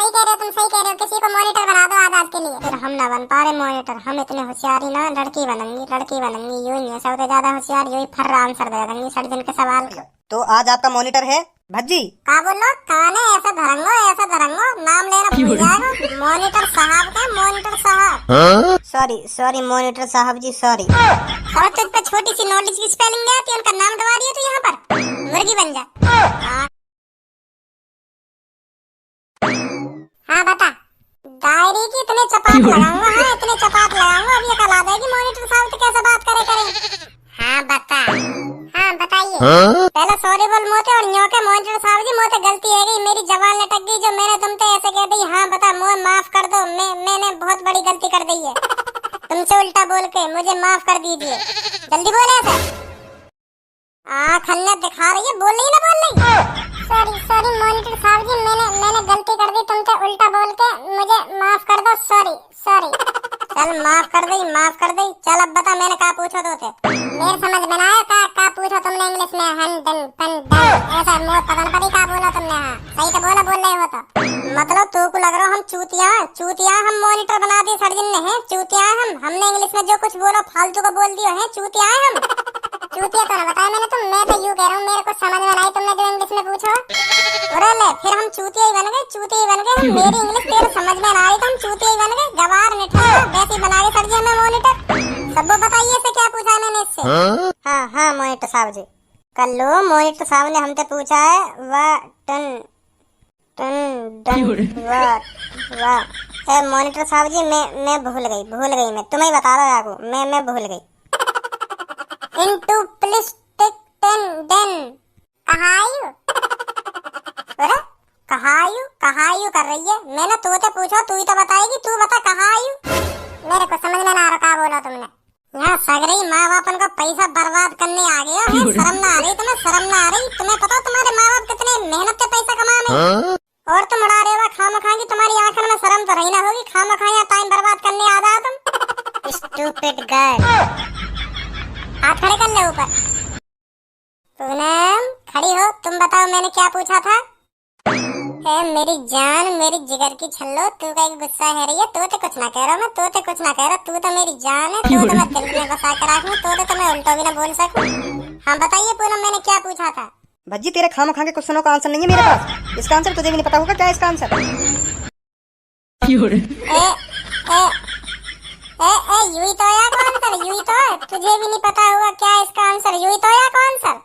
सही कह रहे हो तुम, सही कह रहे हो। किसी को मॉनिटर बना दो आज के लिए। फिर हम ना बन पा रहे मॉनिटर, हम इतने होशियारी ना, लड़की बनूंगी, लड़की बनूंगी। यूं ही सबसे ज्यादा होशियार यही फर्रा आंसर दे देंगी 60 दिन के सवाल का। तो आज आपका मॉनिटर है भज्जी। का बोलो काने, ऐसा धरंगो, ऐसा धरंगो, नाम लेना भूल जाएगा। मॉनिटर साहब का, मॉनिटर साहब। सॉरी सॉरी मॉनिटर साहब जी, सॉरी। और तुझ पे छोटी सी नॉलेज की स्पेलिंग नहीं आती, उनका नाम दबा दिया तू यहाँ पर, मुर्गी बन जा। हाँ बता, डायरी की इतने चपाट लगाऊंगा, हाँ इतने चपाट लगाऊंगा, अब ये कल आ जाएगी मॉनिटर साहब से कैसे बात करे। हाँ बता, हाँ बताइए। पहले सॉरी बोल मोते, और न्यो के मॉनिटर साहब जी मोते गलती है गई, मेरी जबान लटक गई जो मैंने तुमसे ऐसे कह दी। हाँ बता, मुझे माफ कर दो, मैंने बहुत बड़ी गलती कर दी है, तुमसे उल्टा बोल के मुझे माफ कर दीजिए। जल्दी बोले ऐसे, खन्नत दिखा रही है, बोल रही ना, बोल रही। सॉरी सॉरी मॉनिटर साहब जी, मैंने गलती कर दी, तुमसे उल्टा बोल के मुझे माफ कर दो। Sorry sorry. चल माफ कर दी, माफ कर दी। चल अब बता मैंने क्या पूछा तो थे, मेरे समझ में आया का पूछा तुमने इंग्लिश में, हन डन पन डन ऐसा मोर पकड़ पड़ी का बोला तुमने। हाँ सही तो बोला, बोल रहे हो तो। मतलब तू को लग रहा हम चूतिया हम मॉनिटर बना दी 60 दिन में है, चूतिया हमने इंग्लिश में जो कुछ बोला फालतू को बोल दिया है, चूतिया हम। चूतिया तो ना बताया मैंने, मैं तो यूं कह रहा हूँ मेरे को समझ में आई तुमने जो इंग्लिश में पूछा। अरे ले फिर हम चूतिया ही बन गए, चूतिया ही बन गए। मेरी इंग्लिश तेरे समझ में ना आई तो हम चूतिया ही बन गए। गवार निठा वैसी बना के 60 दिन में मॉनिटर। सबको बताइए से क्या पूछा है मैंने इससे। हाँ मॉनिटर साहब जी, कल लो मॉनिटर साहब ने हमसे पूछा है वाह टन टन डन वाह। मॉनिटर साहब जी मैं भूल गई, मैं तुम्हें बता रहा हूँ आपको, मैं भूल गई। Into plastic ten den कहायु कर रही है। मैंने तू तो पूछा, तू ही तो बताएगी, तू बता कहायु। मेरे को समझ में ना आ रहा क्या बोला तुमने। यहाँ सगरी माँ बापन का पैसा बर्बाद करने आ गया है, शर्म ना आ रही तुम्हें, शर्म ना आ रही तुम्हें। पता तुम्हारे माँ बाप कितने मेहनत से पैसा कमाने, और तुम उड़ा रहे हो खामखा की। तुम्हारी आंखों में शर्म तो रही ना होगी, खामखा यहाँ टाइम बर्बाद करने आ जाओ तुम। स्टूपिड गर्ल, हाथ खड़े कर ले ऊपर। पूनम खड़ी हो, तुम बताओ मैंने क्या पूछा था। मेरी जान, मेरी जिगर की छल्लो, तू का गुस्सा है रही है। तो कुछ ना कह रहा मैं, तो कुछ ना कह रहा, तू तो मेरी जान है, तो मैं दिल में बसा कर रखूं, तो मैं उल्टा भी ना बोल सकूं। हाँ बताइए पूनम मैंने क्या पूछा था। भज्जी तेरे खामखा के क्वेश्चनों का आंसर नहीं है मेरे पास, इसका आंसर तुझे भी नहीं पता होगा। क्या इसका आंसर? यूं तो या कौन सर, यूं तो तुझे भी नहीं पता होगा क्या इसका आंसर। यूं तो या कौन सर,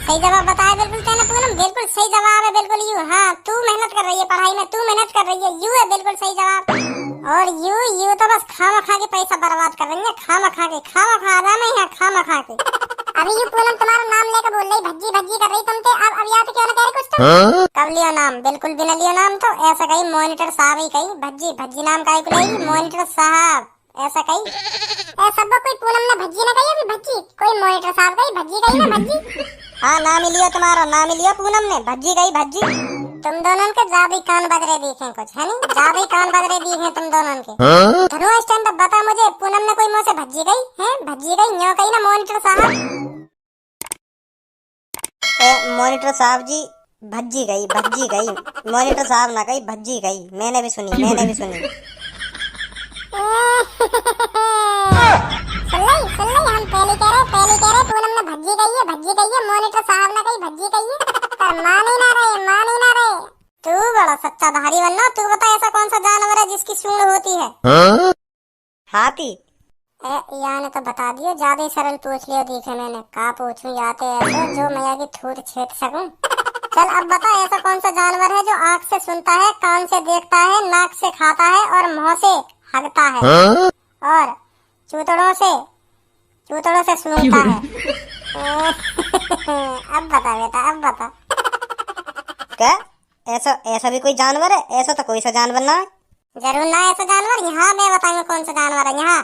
सही जवाब बताया बिल्कुल तेने पूनम, बिल्कुल सही जवाब है, बिल्कुल यूं। हाँ तू मेहनत कर रही है पढ़ाई में, तू मेहनत कर रही है, यूं है बिल्कुल सही जवाब। और यूं तो बस खामखा के पैसा बर्बाद कर रही है, खामखा आधा में यहाँ खामखा के। अभी यूं पूनम तुम्हारा नाम लेकर बोल रही, भज्जी भज्जी कर रही तुम तो। अब याद क्यों ना कह रही कुछ तो। कब लियो नाम, बिल्कुल भी न लियो नाम, तो ऐसा कही मॉनिटर साहब ही कही, भज्जी भज्जी नाम काहे को लेगी, मॉनिटर साहब ऐसा कही। सब कोई पूनम ने भज्जी ना कही, अभी भज्जी कोई मॉनिटर साहब कही, भज्जी कही ना भज्जी। हाँ नाम ही लियो, तुम्हारा नाम ही लियो पूनम ने, भज्जी गई भज्जी। तुम दोनों के ज्यादा कान बदरे दिखे कुछ है नहीं, ज्यादा कान बदरे दिखे तुम दोनों के। धनु स्टैंड अब बता मुझे, पूनम ने कोई मुंह से भज्जी गई है, भज्जी गई न्यो कही ना मॉनिटर साहब। मॉनिटर साहब जी भज्जी गई, मॉनिटर साहब ना कही भज्जी गई, मैंने भी सुनी। सुन ली हम पहले कह रहे पूनम ने भज्जी गई है, मॉनिटर साहब ने कही भज्जी गई है, पर मान ही ना रहे। तू बड़ा सच्चा धारी बनना। तू बता ऐसा कौन सा जानवर है जिसकी सूंड होती है? हाथी। याने तो बता दियो, ज्यादा ही सरल पूछ लियो दिखे मैंने। का पूछूं याते ऐसे जो मैया की थूत छेद सकूं। चल अब बता ऐसा कौन सा जानवर है जो आँख से सुनता है, कान से देखता है, नाक से खाता है और मुंह से हगता है, और चूतड़ों से सूंघता है। अब बता बेटा, अब बता। क्या ऐसा भी कोई जानवर है? ऐसा तो कोई सा जानवर ना है। जरूर ना ऐसा जानवर। यहाँ मैं बताऊंगा कौन सा जानवर है। यहाँ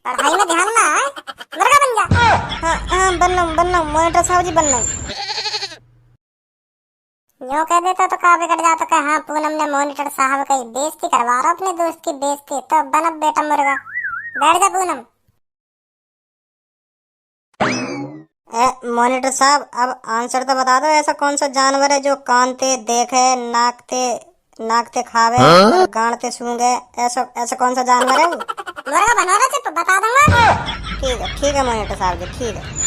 पढ़ाई में ध्यान ना है, मुर्गा बन जा। हाँ बनना मॉनिटर साहब जी बनना। यूं कह देता तो का बिगड़ जाता कि हाँ पूनम ने मॉनिटर साहब की बेइज्जती करवा रहा, अपने दोस्त की बेइज्जती। तो बन अब बेटा मुर्गा, बैठ जा पूनम। मॉनिटर साहब अब आंसर तो बता दो, ऐसा कौन सा जानवर है जो कानते देखे, नाकते खावे और गांडते सूंघे? ऐसा ऐसा कौन सा जानवर है वो? मुर्गा बना रहा चिप बता दूंगा। ठीक है मॉनिटर साहब जी, ठीक है।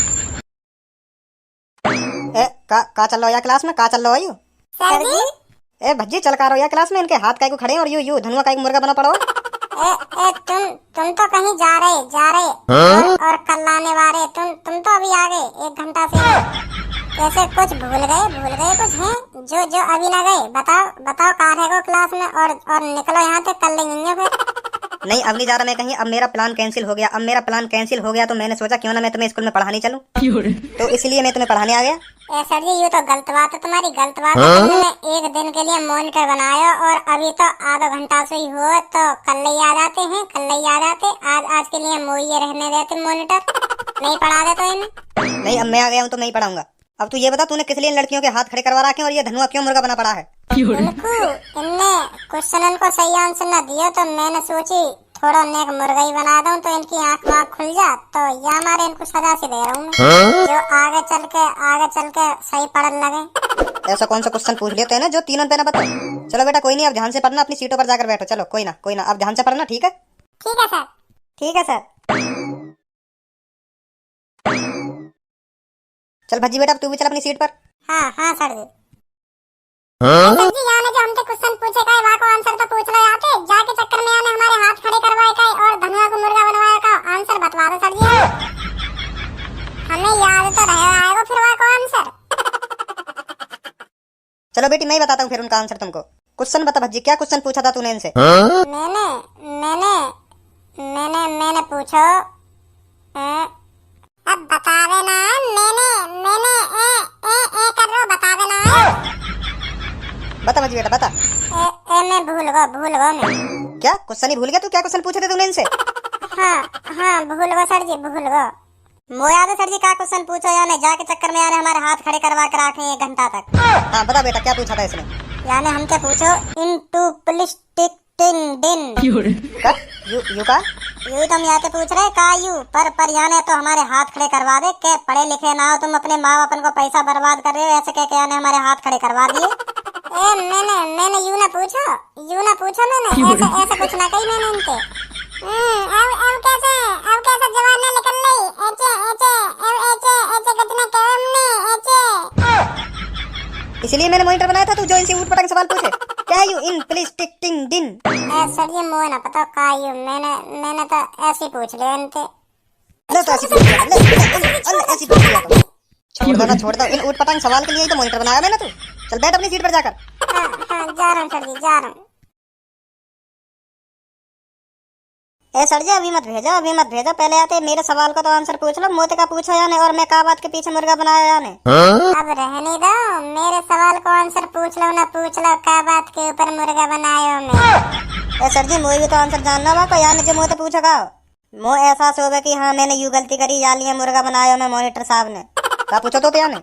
का चल रहा हो या क्लास में, का चल रहा हो यू? सर जी भज्जी चल का रहो या क्लास में, इनके हाथ काहे को खड़े हैं और यू धनुआ काहे को मुर्गा बना पड़ो? तुम तो कहीं जा रहे और कल आने वाले तुम तो अभी आ गए 1 घंटा से। कैसे कुछ भूल गए कुछ हैं जो अभी ना गए? बताओ कहाँ रह गो क्लास में और निकलो यहाँ से, कल लेंगे फिर। नहीं अब नहीं जा रहा मैं कहीं, अब मेरा प्लान कैंसिल हो गया। तो मैंने सोचा क्यों ना मैं तुम्हें स्कूल में पढ़ाने चलूं, तो इसलिए मैं तुम्हें पढ़ाने आ गया। सर जी ये तो गलत बात है तुम्हारी, गलत बात है। तुमने 1 दिन के लिए मॉनिटर बनाया और अभी तो आधा घंटा से ही हो, तो कल ही आ जाते। आज के लिए मोइये रहने देते मॉनिटर, नहीं पढ़ा दे तो इन्हें। नहीं अब मैं आ गया हूँ तो नहीं पढ़ाऊंगा। अब तू ये बता तूने किस लिए इन लड़कियों के हाथ खड़े करवा रखे और ये धनुआ क्यों मुर्गा बना पड़ा है? इनने क्वेश्चन को सही आंसर न दिया तो मैंने सोची थोड़ा नेक मुर्गा ही बना दूं तो इनकी आँख खुल जा, तो या हमारे इनको सजा से दे रहा हूँ मैं, जो आगे चल के सही पढ़ने लगे। ऐसा कौन सा क्वेश्चन पूछ लेते हैं ना जो तीनों पे ना बताओ? चलो बेटा कोई नहीं, अब ध्यान से पढ़ना, अपनी सीटों पर जाकर बैठो। चलो कोई ना अब ध्यान से पढ़ना, ठीक है? ठीक है सर। चल भज्जी बेटा तू भी चल अपनी सीट पर। हाँ सर जी। सर जी याने जो हमसे क्वेश्चन पूछे का वहाँ को आंसर तो पूछ रहे आते, जाके चक्कर में आने हमारे हाथ खड़े करवाए का और धनुआ को मुर्गा बनवाया का आंसर बतवा दो सर जी। हमें याद तो रहे आएगा फिर वहाँ को आंसर। चलो बेटी मैं ही बताता हूँ फिर उनका आंसर तुमको। क्वेश्चन बता भज्जी, क्या क्वेश्चन पूछा था तूने इनसे? मैंने पूछो अब बतावे ना। मैंने ए कर रो बतावे ना। बता भज्जी बेटा बता। मैं भूल गो मैं। क्या क्वेश्चन ही भूल गया तू? क्या क्वेश्चन पूछे थे तूने इनसे? हाँ भूल गो सर जी, भूल गो। मो याद है सर जी क्या क्वेश्चन पूछो यानी जाके चक्कर में आने हमारे हाथ खड़े करवा कर रखे 1 घंटा तक। हाँ बता बेटा क्या पूछा था इसने? यानी हमसे पूछो इनटू प्लिस्टिक टिंग डिन। यू का यू तुम यहाँ पूछ रहे का यू पर यानी तो हमारे हाथ खड़े करवा दे के पढ़े लिखे ना हो तुम, अपने माँ बाप को पैसा बर्बाद कर रहे हो ऐसे कह के यानी हमारे हाथ खड़े करवा दिए। मैंने यू ना पूछो मैंने ऐसे कुछ ना कही मैंने इनके। अब कैसे जवान ना निकल रही एचे कितना काम ने एचे। इसलिए मैंने मॉनिटर बनाया था तू जो इनसे ऊट-पटांग सवाल पूछे। क्या यू इन प्लिस्टिक टिंग डिन? सर ये मुझे ना पता का यू, मैंने तो ऐसे पूछ लिया इनसे। ले तो ऐसी पूछ लिया। छोड़ दो इन ऊट-पटांग सवाल के लिए ही तो मॉनिटर बनाया मैंने। तू चल बैठ अपनी सीट पर जाकर। हाँ जा रहा हूँ सर जी, जा रहा हूँ। सर जी अभी मत भेजो, पहले आते मेरे सवाल का तो आंसर पूछ लो। मोते का पूछो यानी और मैं का बात के पीछे मुर्गा बनाया यानी। अब रहने दो, मेरे सवाल को आंसर पूछ लो ना पूछ लो का बात के ऊपर मुर्गा बनायो मैं। सर जी मुझे भी तो आंसर जानना बा यानी जो मोते पूछो का मो एहसास होगा कि हाँ मैंने यू गलती करी यानी मुर्गा बनाया मैं मॉनिटर साहब ने। का पूछो तो यानी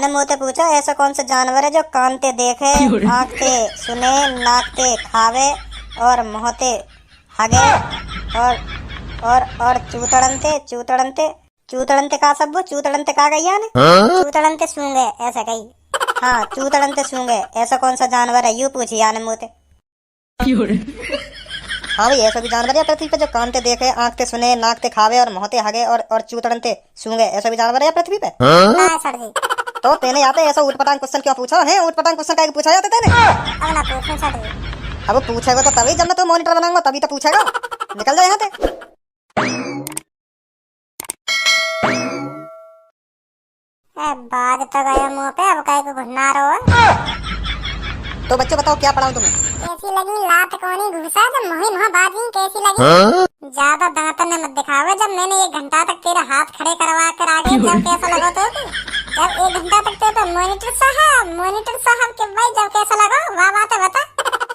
मोते पूछो ऐसा कौन सा जानवर है जो कानते देखे, आँखते सुने, नाकते खावे और मुँहते हगे और चूतड़नते का सब चूतड़नते का गई यानी चूतड़नते सूंघे ऐसा कही। हाँ चूतड़नते सूंघे ऐसा कौन सा जानवर है यू पूछी यानी मोते। हाँ भाई ऐसा भी जानवर है पृथ्वी पे जो कानते देखे, आँखते सुने, नाकते खावे और मुँहते हगे और चूतड़नते सूंघे, ऐसा भी जानवर है पृथ्वी पे? हाँ सर जी। तो तेने यहाँ पे ऐसा ऊटपटांग क्वेश्चन क्यों पूछा है? ऊटपटांग क्वेश्चन का पूछा जाता तेने? अब ना पूछूं सर जी। अब पूछेगा तो तभी जब मैं तो मॉनिटर बनाऊंगा तभी तो पूछेगा। निकल जाए यहाँ से। बाग तो गया मुंह पे, अब कहीं को घुसना रहो। तो बच्चों बताओ क्या पढ़ाऊं तुम्हें? कैसी लगी लात कोनी घुसा तो मुँह बात ही कैसी लगी? ज्यादा दांतन ने मत दिखावे। जब मैंने 1 घंटा तक तेरे हाथ खड़े करवा कर आ गए जब कैसा लगा तो? जब 1 घंटा तक तो मॉनिटर साहब के भाई जब कैसा लगा वाह बात बता।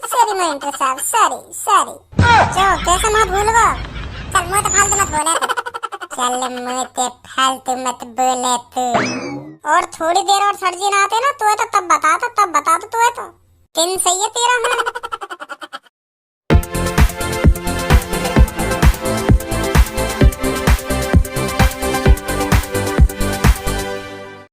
सॉरी मॉनिटर साहब, सॉरी जो कैसा मत भूल गो। चल मुझे तो फालतू मत बोले तू। और थोड़ी देर और सर जी ना आते ना तो तब बता तो तू है तो दिन सही है तेरा।